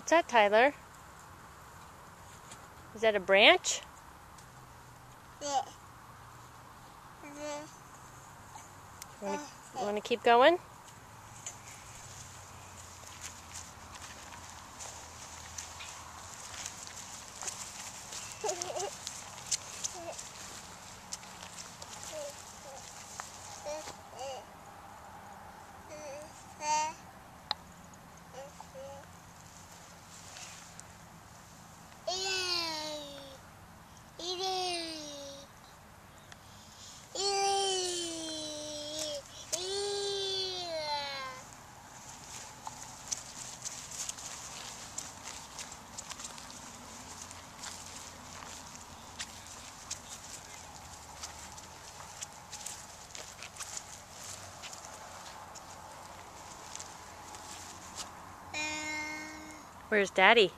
What's that, Tyler? Is that a branch? You want to keep going? Where's Daddy?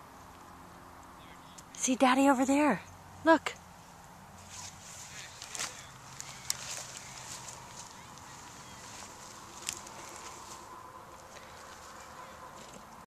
See Daddy over there. Look.